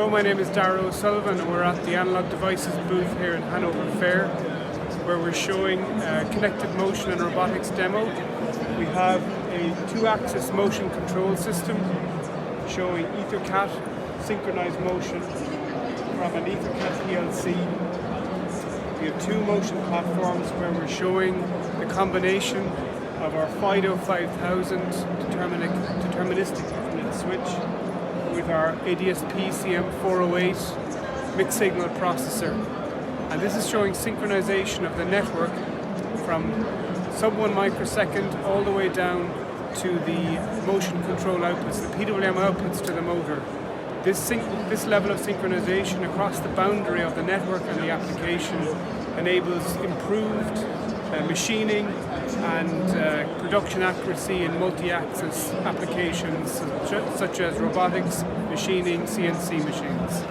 Hello, my name is Darragh O'Sullivan and we're at the Anarogudibais's booth here in Hannover Fair where we're showing a connected motion and robotics demo. We have a 2-axis motion control system showing EtherCAT synchronized motion from an EtherCAT PLC. We have 2 motion platforms where we're showing the combination of our FIDO 5000 deterministic Ethernet switch with our ADSP CM408 mixed signal processor. And this is showing synchronization of the network from sub 1 microsecond all the way down to the motion control outputs, the PWM outputs to the motor. This level of synchronization across the boundary of the network and the application enables improved machining and production accuracy in multi-axis applications such as robotics, machining, CNC machines.